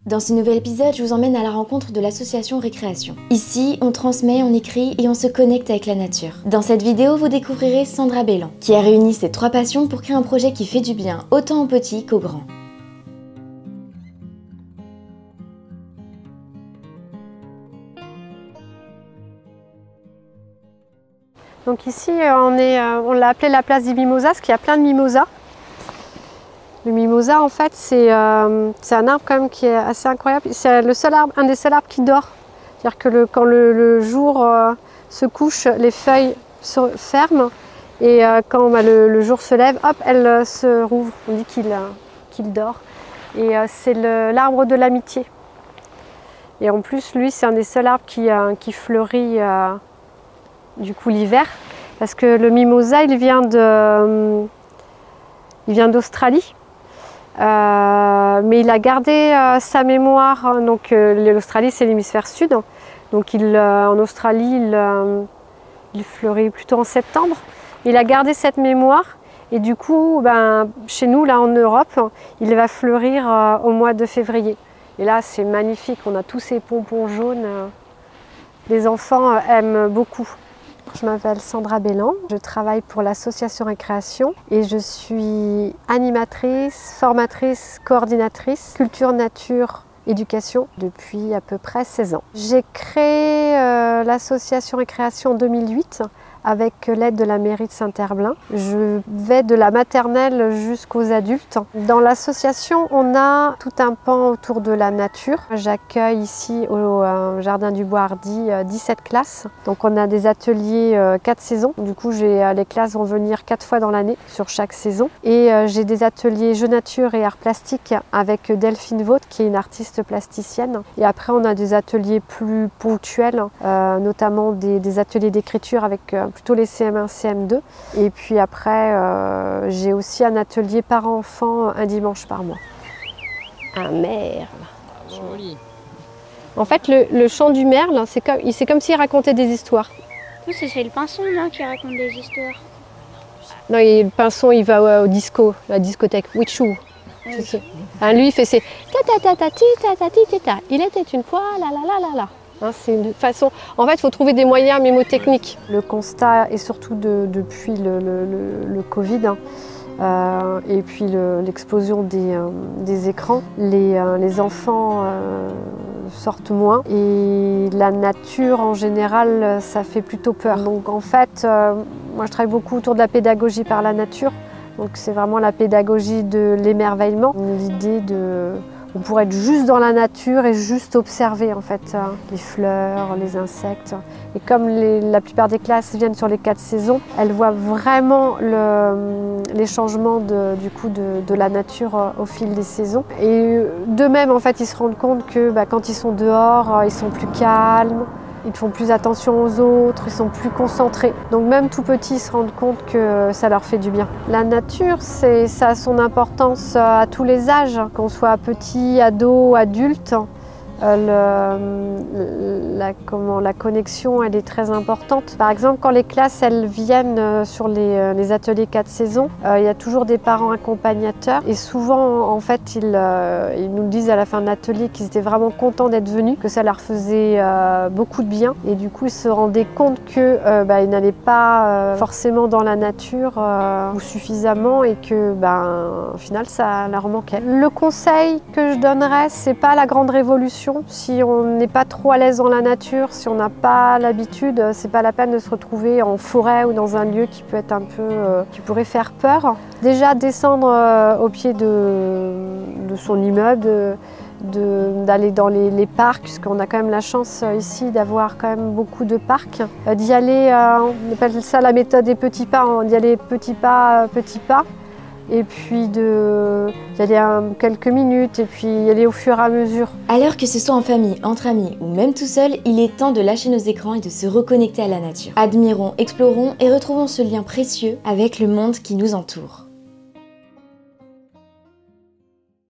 Dans ce nouvel épisode, je vous emmène à la rencontre de l'association Récréation. Ici, on transmet, on écrit et on se connecte avec la nature. Dans cette vidéo, vous découvrirez Sandra Bellan, qui a réuni ses 3 passions pour créer un projet qui fait du bien, autant aux petits qu'aux grands. Donc ici, on l'a appelé la place des mimosas, parce qu'il y a plein de mimosas. Le mimosa, en fait, c'est un arbre quand même qui est assez incroyable. C'est le seul arbre, un des seuls arbres qui dort. C'est-à-dire que quand le jour se couche, les feuilles se ferment. Et quand le jour se lève, hop, elles se rouvrent. On dit qu'il dort. Et c'est l'arbre de l'amitié. Et en plus, lui, c'est un des seuls arbres qui fleurit du coup l'hiver. Parce que le mimosa, il vient d'Australie. Mais il a gardé sa mémoire, donc l'Australie c'est l'hémisphère sud, donc en Australie il fleurit plutôt en septembre. Il a gardé cette mémoire et du coup chez nous là en Europe il va fleurir au mois de février. Et là c'est magnifique, on a tous ces pompons jaunes, les enfants aiment beaucoup. Je m'appelle Sandra Bellan, je travaille pour l'association Récréation et je suis animatrice, formatrice, coordinatrice culture, nature, éducation depuis à peu près 16 ans. J'ai créé l'association Récréation en 2008 avec l'aide de la mairie de Saint-Herblain. Je vais de la maternelle jusqu'aux adultes. Dans l'association, on a tout un pan autour de la nature. J'accueille ici au Jardin du Bois Hardy 17 classes. Donc on a des ateliers 4 saisons. Du coup, les classes vont venir 4 fois dans l'année sur chaque saison. Et j'ai des ateliers jeux nature et arts plastiques avec Delphine Vaught qui est une artiste plasticienne. Et après, on a des ateliers plus ponctuels, notamment des ateliers d'écriture avec plutôt les CM1, CM2. Et puis après, j'ai aussi un atelier parents-enfants un dimanche par mois. Un merle. Joli. En fait, le chant du merle, c'est comme s'il racontait des histoires. Oui, c'est le pinson là, qui raconte des histoires. Non, et le pinson, il va au disco, la discothèque, Wichou. Oui. Hein, lui, il fait ses ta-ta-ta-ta-ti, ta-ta-ti-ta-ta. Il était une fois, la. Hein, c'est une façon. En fait, il faut trouver des moyens mémotechniques. Le constat est surtout depuis le Covid et puis l'explosion des écrans. Les enfants sortent moins et la nature en général, ça fait plutôt peur. Donc en fait, moi je travaille beaucoup autour de la pédagogie par la nature. Donc c'est vraiment la pédagogie de l'émerveillement. L'idée on pourrait être juste dans la nature et juste observer en fait les fleurs, les insectes. Et comme la plupart des classes viennent sur les 4 saisons, elles voient vraiment les changements de la nature au fil des saisons. Et d'eux-mêmes en fait, ils se rendent compte que quand ils sont dehors, ils sont plus calmes. Ils font plus attention aux autres, ils sont plus concentrés. Donc même tout petits, ils se rendent compte que ça leur fait du bien. La nature, ça a son importance à tous les âges, qu'on soit petit, ado, adulte. La connexion, elle est très importante. Par exemple, quand les classes elles viennent sur les ateliers 4 saisons, il y a toujours des parents accompagnateurs et souvent, en fait, ils nous disent à la fin de l'atelier qu'ils étaient vraiment contents d'être venus, que ça leur faisait beaucoup de bien et du coup, ils se rendaient compte qu'ils n'allaient pas forcément dans la nature ou suffisamment et que, au final, ça leur manquait. Le conseil que je donnerais, c'est pas la grande révolution. Si on n'est pas trop à l'aise dans la nature, si on n'a pas l'habitude, c'est pas la peine de se retrouver en forêt ou dans un lieu qui peut être qui pourrait faire peur. Déjà descendre au pied de son immeuble, d'aller dans les parcs, puisqu'on a quand même la chance ici d'avoir quand même beaucoup de parcs. D'y aller, on appelle ça la méthode des petits pas, d'y aller petit pas, et puis d'y aller quelques minutes et puis y aller au fur et à mesure. Alors que ce soit en famille, entre amis ou même tout seul, il est temps de lâcher nos écrans et de se reconnecter à la nature. Admirons, explorons et retrouvons ce lien précieux avec le monde qui nous entoure.